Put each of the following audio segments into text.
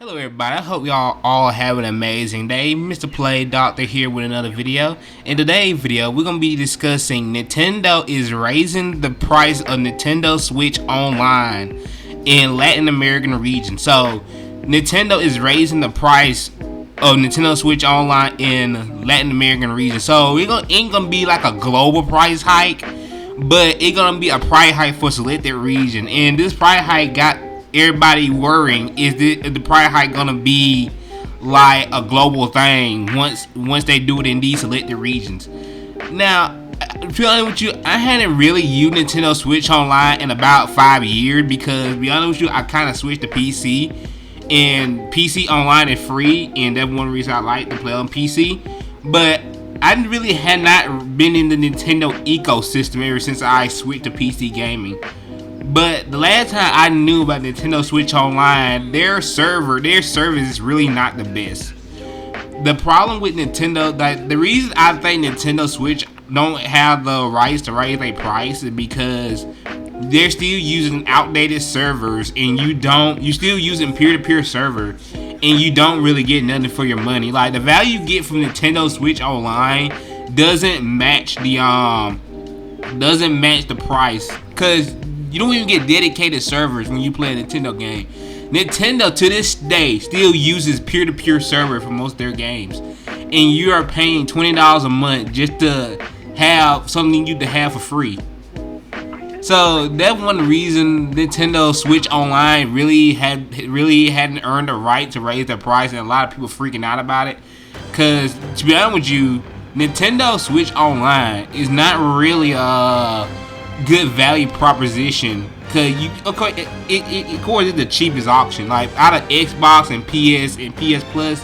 Hello everybody, I hope y'all all have an amazing day. Mr. Play Doctor here with another video. In today's video, we're going to be discussing Nintendo is raising the price of Nintendo Switch Online in Latin American region. So, Nintendo is raising the price of Nintendo Switch Online in Latin American region. So, it ain't going to be like a global price hike, but it's going to be a price hike for selected region. And this price hike got everybody worrying, is the price hike gonna be like a global thing once they do it in these selected regions. Now, to be honest with you, I hadn't really used Nintendo Switch Online in about 5 years because, to be honest with you, I kind of switched to PC, and PC Online is free, and that's one reason I like to play on PC. But I really had not been in the Nintendo ecosystem ever since I switched to PC gaming. But the last time I knew about Nintendo Switch Online, their service is really not the best. The problem with Nintendo, the reason I think Nintendo Switch don't have the rights to raise their price is because they're still using outdated servers, and you still using peer-to-peer server, and you don't really get nothing for your money. Like, the value you get from Nintendo Switch Online doesn't match the price, because you don't even get dedicated servers when you play a Nintendo game. Nintendo to this day still uses peer-to-peer server for most of their games, and you are paying $20 a month just to have something you to have for free. So that's one reason Nintendo Switch Online really hadn't earned the right to raise their price, and a lot of people freaking out about it. Cause to be honest with you, Nintendo Switch Online is not really good value proposition, because of course it's the cheapest option. Like, out of Xbox and PS and PS Plus,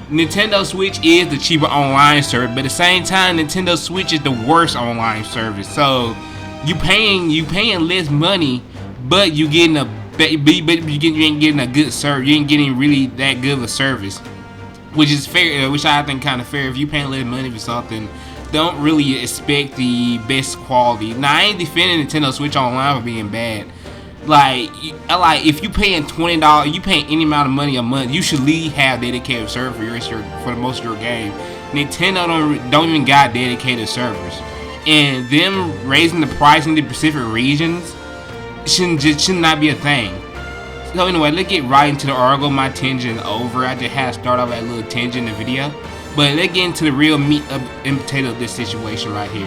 Nintendo Switch is the cheaper online service, but at the same time, Nintendo Switch is the worst online service. So you paying less money, but you getting you ain't getting a good service. You ain't getting really that good of a service, which is fair. Which I think kind of fair. If you paying less money for something, don't really expect the best quality. Now, I ain't defending Nintendo Switch Online for being bad. Like if you paying $20, you paying any amount of money a month, you should at least have dedicated server for the most of your game. Nintendo don't even got dedicated servers, and them raising the price in the Pacific regions should not be a thing. So anyway, let's get right into the article. My tangent over. I just had to start off that little tangent in the video. But let's get into the real meat and potato of this situation right here.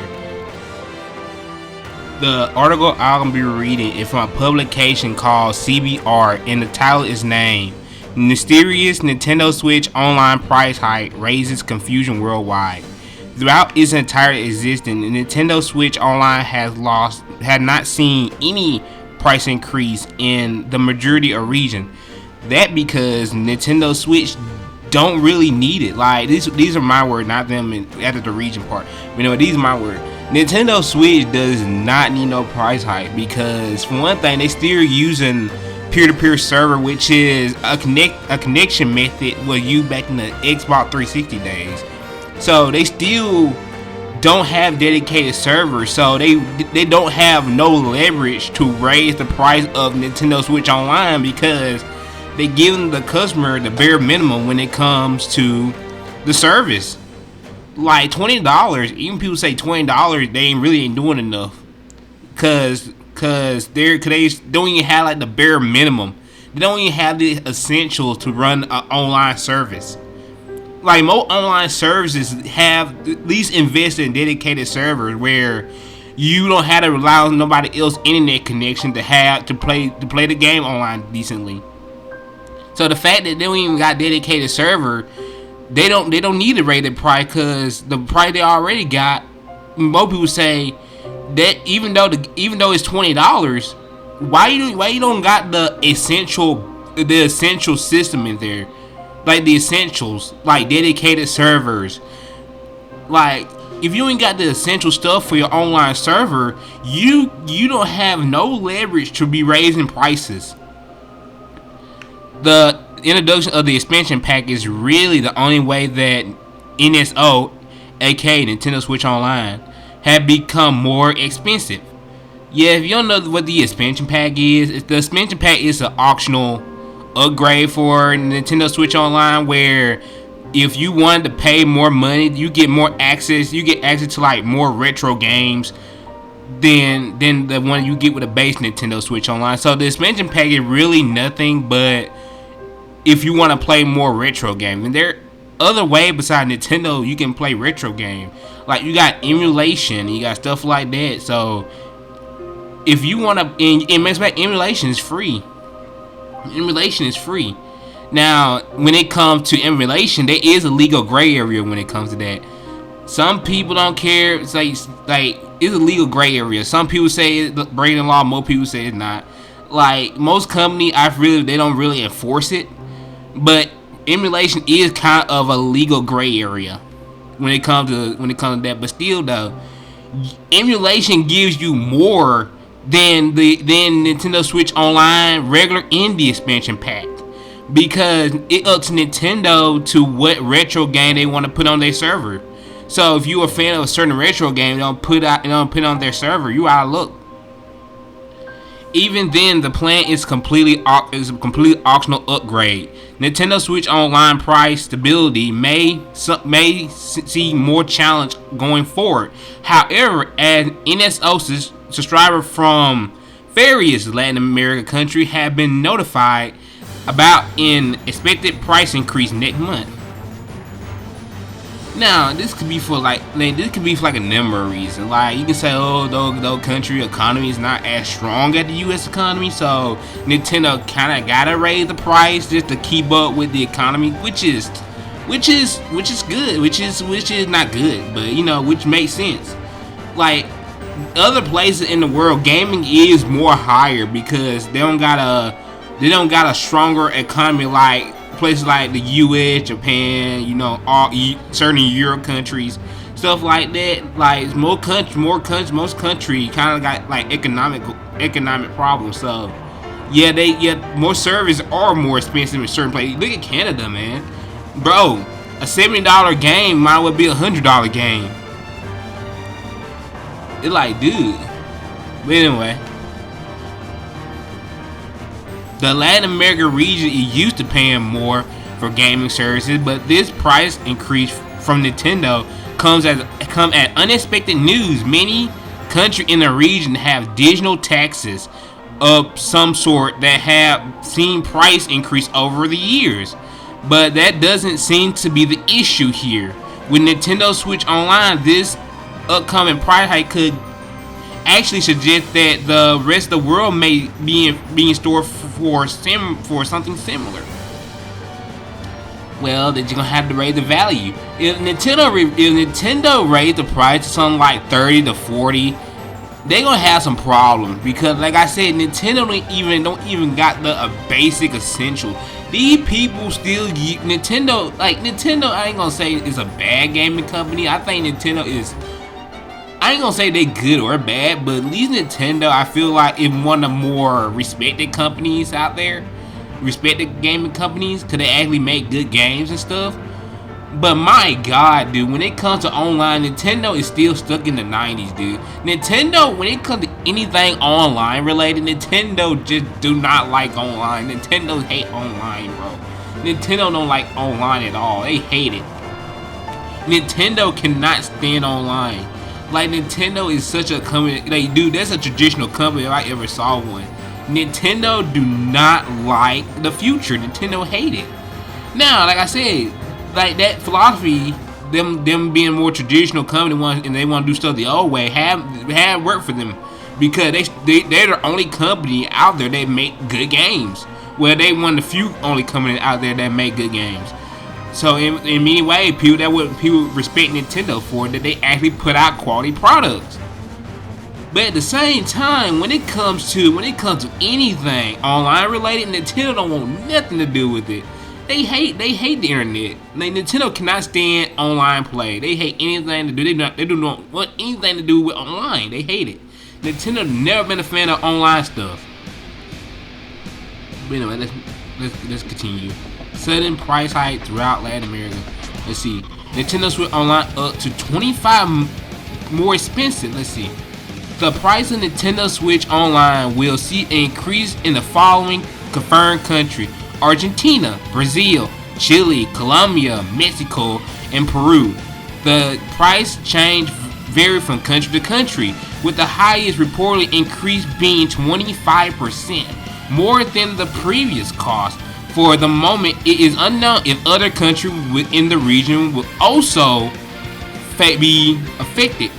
The article I'm going to be reading is from a publication called CBR, and the title is named Mysterious Nintendo Switch Online Price Hike Raises Confusion Worldwide. Throughout its entire existence, Nintendo Switch Online had not seen any price increase in the majority of region. That because Nintendo Switch don't really need it. Like, these are my words, not them after the region part. You know, these are my words. Nintendo Switch does not need no price hike, because for one thing, they still using peer-to-peer server, which is a connection method was used back in the Xbox 360 days. So they still don't have dedicated servers, so they don't have no leverage to raise the price of Nintendo Switch Online, because they giving the customer the bare minimum when it comes to the service. Like $20, even people say $20, they ain't doing enough, cause they don't even have like the bare minimum. They don't even have the essentials to run an online service. Like, most online services have at least invested in dedicated servers where you don't have to rely on nobody else's internet connection to play the game online decently. So the fact that they don't even got dedicated server, they don't need to raise the price, because the price they already got. Most people say that even though it's $20, why you don't got the essential system in there, like the essentials, like dedicated servers. Like, if you ain't got the essential stuff for your online server, you don't have no leverage to be raising prices. The introduction of the expansion pack is really the only way that NSO, aka Nintendo Switch Online, have become more expensive. Yeah, if you don't know what the expansion pack is, the expansion pack is an optional upgrade for Nintendo Switch Online, where if you wanted to pay more money, you get more access. You get access to like more retro games than the one you get with a base Nintendo Switch Online. So the expansion pack is really nothing but if you want to play more retro games. And there other way besides Nintendo you can play retro game. Like you got emulation, you got stuff like that. So if you want to, and Mass Effect emulation is free. Emulation is free. Now, when it comes to emulation, there is a legal gray area when it comes to that. Some people don't care. It's like it's a legal gray area. Some people say it's breaking the law. Most people say it's not. Like most companies, they don't really enforce it. But emulation is kind of a legal gray area when it comes to that. But still, though, emulation gives you more than Nintendo Switch Online regular indie expansion pack. Because it up to Nintendo to what retro game they want to put on their server. So if you're a fan of a certain retro game, they don't put it on their server, you out of luck. Even then, the plan is a completely optional upgrade. Nintendo Switch Online price stability may see more challenge going forward. However, as NSO subscribers from various Latin American countries have been notified about an expected price increase next month. Now, this could be for like a number of reasons. Like you can say, oh, the country economy is not as strong as the U.S. economy, so Nintendo kind of gotta raise the price just to keep up with the economy, which is good, which is not good, but which makes sense. Like other places in the world, gaming is more higher because they don't got a stronger economy like places like the U.S., Japan, all certain Europe countries, stuff like that. Like most countries kind of got like economic problems. So more services are more expensive in certain places. Look at Canada, man, bro. A $70 game might well be $100 game. It's like, dude. But anyway. The Latin America region is used to paying more for gaming services, but this price increase from Nintendo come at unexpected news. Many countries in the region have digital taxes of some sort that have seen price increase over the years, but that doesn't seem to be the issue here. With Nintendo Switch Online, this upcoming price hike could actually suggest that the rest of the world may be in store for something similar. Well, then you're gonna have to raise the value. If Nintendo raised the price to something like 30 to 40, they're gonna have some problems because, like I said, Nintendo don't even got the basic essential. These people still Nintendo. I ain't gonna say it's a bad gaming company. I think Nintendo is. I ain't gonna say they good or bad, but at least Nintendo, I feel like it's one of the more respected companies out there. Respected gaming companies, because they actually make good games and stuff. But my god, dude, when it comes to online, Nintendo is still stuck in the 90s, dude. Nintendo, when it comes to anything online related, Nintendo just do not like online. Nintendo hate online, bro. Nintendo don't like online at all. They hate it. Nintendo cannot stand online. Like, Nintendo is such a company, like, dude, that's a traditional company if I ever saw one. Nintendo do not like the future. Nintendo hate it. Now, like I said, like that philosophy, them being more traditional company and they want to do stuff the old way, have worked for them because they're the only company out there that make good games. Well, they one of the few only companies out there that make good games. So in many ways, people respect Nintendo for that they actually put out quality products. But at the same time, when it comes to anything online related, Nintendo don't want nothing to do with it. They hate the internet. Like, Nintendo cannot stand online play. They hate anything to do. They do not want anything to do with online. They hate it. Nintendo never been a fan of online stuff. But anyway, let's continue. Sudden price hike throughout Latin America. Let's see. Nintendo Switch Online up to 25 more expensive. Let's see. The price of Nintendo Switch Online will see an increase in the following confirmed country: Argentina, Brazil, Chile, Colombia, Mexico, and Peru. The price change varied from country to country, with the highest reported increase being 25%, more than the previous cost. For the moment, it is unknown if other countries within the region will also be affected.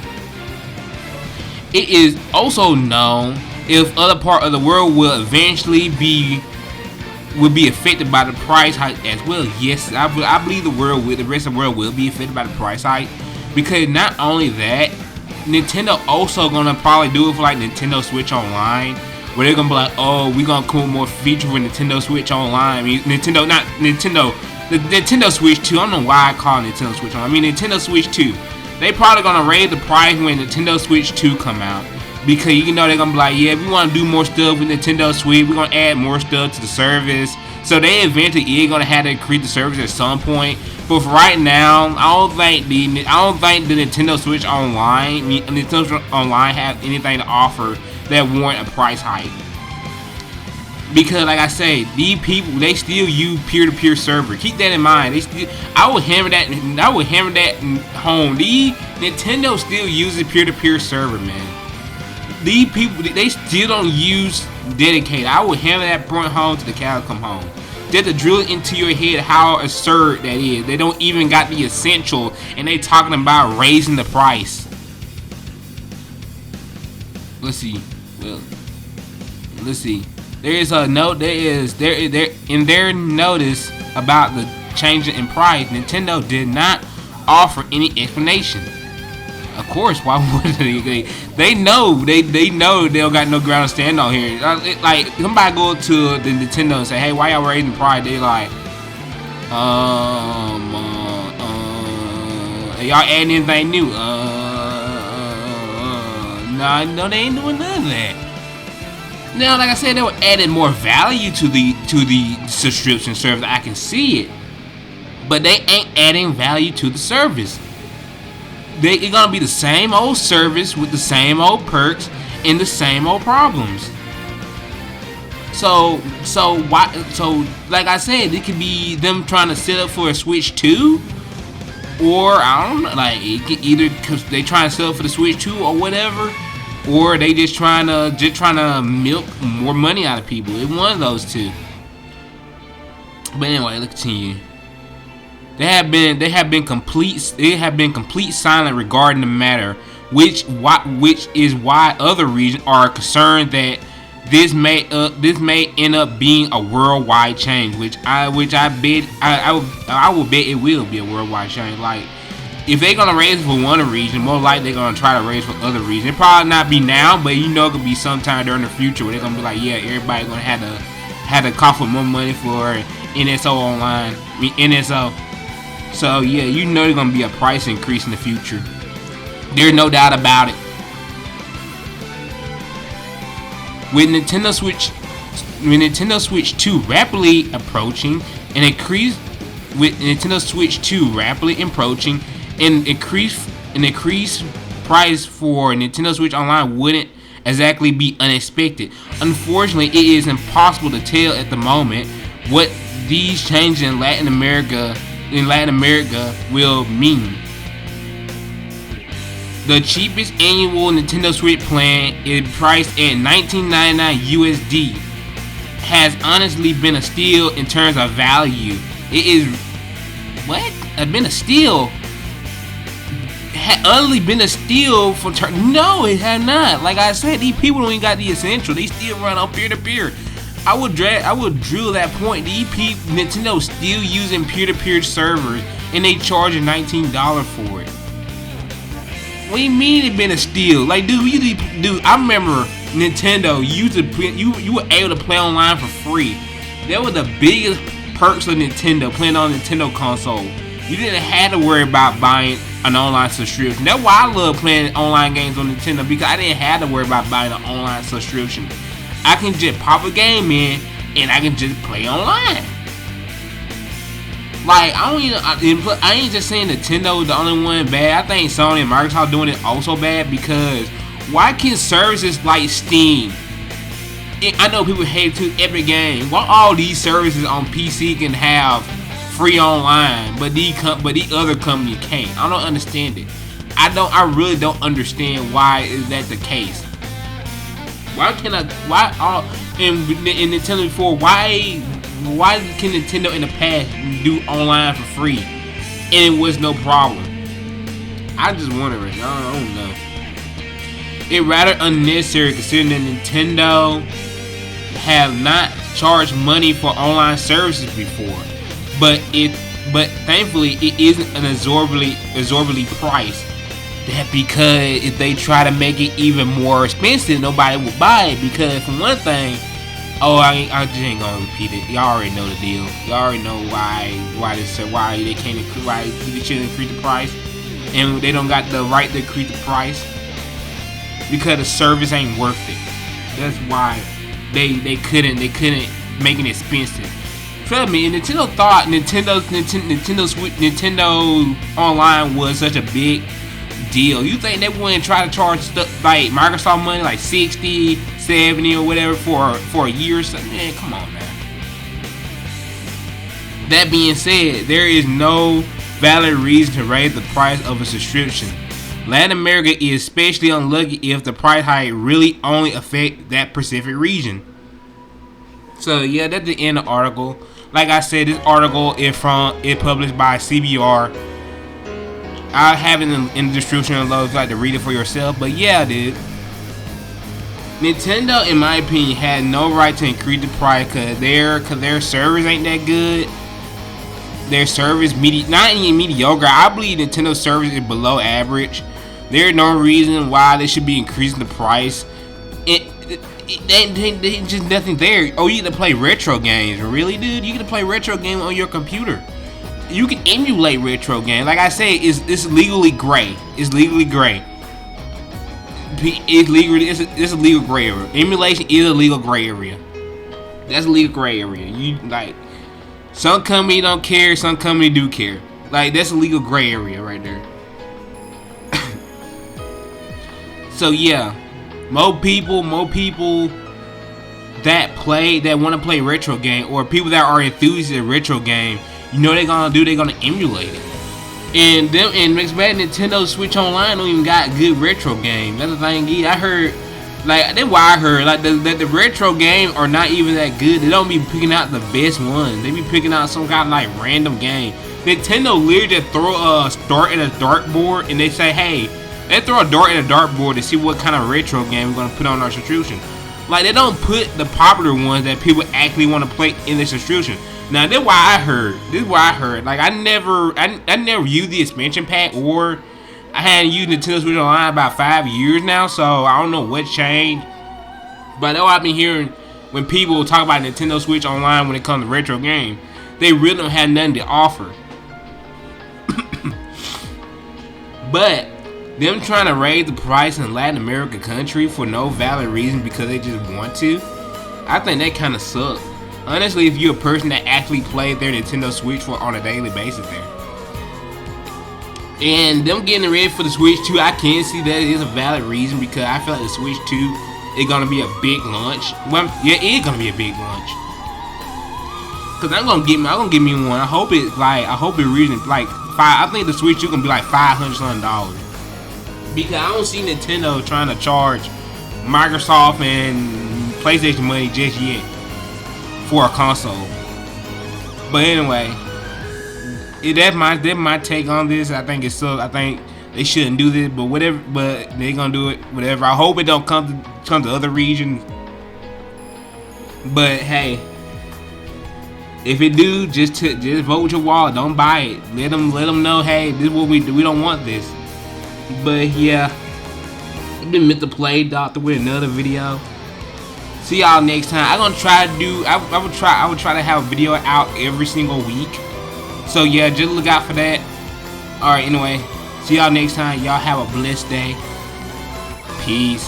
It is also known if other part of the world will eventually be affected by the price hike as well. Yes, I believe the rest of the world will be affected by the price hike, because not only that, Nintendo also gonna probably do it for like Nintendo Switch Online, where they're gonna be like, oh, we gonna come with more features for Nintendo Switch Online. I mean, the Nintendo Switch 2. I don't know why I call it Nintendo Switch Online. I mean, Nintendo Switch 2. They probably gonna raise the price when Nintendo Switch 2 come out, because you know they're gonna be like, yeah, we want to do more stuff with Nintendo Switch. We're gonna add more stuff to the service. So they eventually are gonna have to increase the service at some point. But for right now, I don't think the Nintendo Switch Online have anything to offer that warrant a price hike. Because like I say, these people, they still use peer-to-peer server. Keep that in mind. I would hammer that home. Nintendo still uses peer-to-peer server, man. These people, they still don't use dedicated. I would hammer that point home to the cow come home. Just to drill it into your head how absurd that is. They don't even got the essential, and they talking about raising the price. Let's see. Well, let's see. There is a note. There in their notice about the change in price. Nintendo did not offer any explanation. Of course, why would they? They know they don't got no ground to stand on here. Like somebody go to the Nintendo and say, "Hey, why y'all raising the price?" They like, y'all adding anything new? No, they ain't doing none of that. Now, like I said, they were adding more value to the subscription service. I can see it, but they ain't adding value to the service. It's gonna be the same old service with the same old perks and the same old problems. So like I said, it could be them trying to set up for a Switch 2, or I don't know, like it could either because they trying to sell it for the Switch 2 or whatever, or they just trying to milk more money out of people. It's one of those two. But anyway, let's continue. They have been complete silent regarding the matter, which is why other regions are concerned that this may end up being a worldwide change, which I will bet it will be a worldwide change. Like if they're gonna raise it for one region, more likely they're gonna try to raise it for other regions. It probably not be now, but you know it could be sometime during the future where they're gonna be like, yeah, everybody's gonna have to cough for more money for NSO Online. I mean NSO. So yeah, you know there's gonna be a price increase in the future. There's no doubt about it. With Nintendo Switch 2 rapidly approaching and increased price for Nintendo Switch Online wouldn't exactly be unexpected. Unfortunately, it is impossible to tell at the moment what these changes in Latin America will mean. The cheapest annual Nintendo Switch plan is priced at $19.99 USD. Has honestly been a steal in terms of value. It is been a steal. Utterly been a steal for no, it had not. Like I said, these people don't even got the essential. They still run on peer-to-peer. I would drill that point. Nintendo still using peer-to-peer servers, and they charging $19 for it. What do you mean it been a steal? Like, dude, I remember Nintendo you were able to play online for free. That was the biggest perks of Nintendo, playing on Nintendo console. You didn't have to worry about buying an online subscription. That's why I love playing online games on Nintendo, because I didn't have to worry about buying an online subscription. I can just pop a game in and I can just play online. Like I ain't just saying Nintendo is the only one bad. I think Sony and Microsoft doing it also bad, because why can services like Steam I know people hate to Epic Games. Why all these services on PC can have free online, but these other companies can't? I don't understand it. I really don't understand why is that the case. Why all in Nintendo before? Why can Nintendo in the past do online for free and it was no problem? I just wondering. I don't know. It's rather unnecessary considering that Nintendo have not charged money for online services before, but thankfully it isn't an exorbitantly priced. That because if they try to make it even more expensive, nobody will buy it. Because for one thing, I just ain't gonna repeat it. Y'all already know the deal. Y'all already know why they can't why they shouldn't increase the price, and they don't got the right to increase the price because the service ain't worth it. That's why they couldn't make it expensive. Trust me, Nintendo thought Nintendo Online was such a big deal. You think they wouldn't try to charge stuff like Microsoft money, like 60, 70 or whatever for a year or something? Man, come on, man. That being said, there is no valid reason to raise the price of a subscription. Latin America is especially unlucky if the price hike really only affect that specific region. So yeah, that's the end of the article. Like I said, this article is published by CBR. I'll have it in the description below if you'd like to read it for yourself. But yeah, dude, Nintendo, in my opinion, had no right to increase the price because their service ain't that good. Their service not even mediocre. I believe Nintendo's service is below average. There's no reason why they should be increasing the price. There's just nothing there. Oh, you get to play retro games, really, dude? You get to play retro games on your computer. You can emulate retro games. Like I say, it's legally gray. It's legally gray. It's a legal gray area. Emulation is a legal gray area. That's a legal gray area. You like some company don't care, some company do care. Like that's a legal gray area right there. So yeah, more people that want to play retro game, or people that are enthusiasts of retro game. You know they're gonna emulate it. And next bad, Nintendo Switch Online don't even got good retro games. That's the thing. I heard, like, that's why I heard, like, the retro games are not even that good. They don't be picking out the best ones. They be picking out some kind of, like, random game. Nintendo literally just throw a dart in a dartboard, and they say, hey, let's throw a dart in a dartboard to see what kind of retro game we're gonna put on our subscription. Like, they don't put the popular ones that people actually want to play in the subscription. Now this is why I heard. Like I never used the expansion pack, or I hadn't used Nintendo Switch Online about 5 years now, so I don't know what changed. But that's what I've been hearing when people talk about Nintendo Switch Online when it comes to retro games. They really don't have nothing to offer. But them trying to raise the price in Latin America country for no valid reason because they just want to, I think that kind of sucks. Honestly, if you're a person that actually played their Nintendo Switch on a daily basis there. And them getting ready for the Switch 2, I can see that is a valid reason because I feel like the Switch 2 is gonna be a big launch. Well, yeah, it is gonna be a big launch. Cause I'm gonna get me one. I hope it reason like I think the Switch 2 gonna be like $500 something. Because I don't see Nintendo trying to charge Microsoft and PlayStation money just yet for a console. But anyway, that's my take on this. I think it's so. I think they shouldn't do this, but whatever. But they gonna do it. Whatever. I hope it don't come to other regions. But hey, if it do, just vote with your wallet. Don't buy it. Let them know. Hey, this is what we do. We don't want this. But yeah, I've been meant to play Doctor with another video. See y'all next time. I'm gonna try to do. I would try to have a video out every single week. So yeah, just look out for that. All right. Anyway, see y'all next time. Y'all have a blessed day. Peace.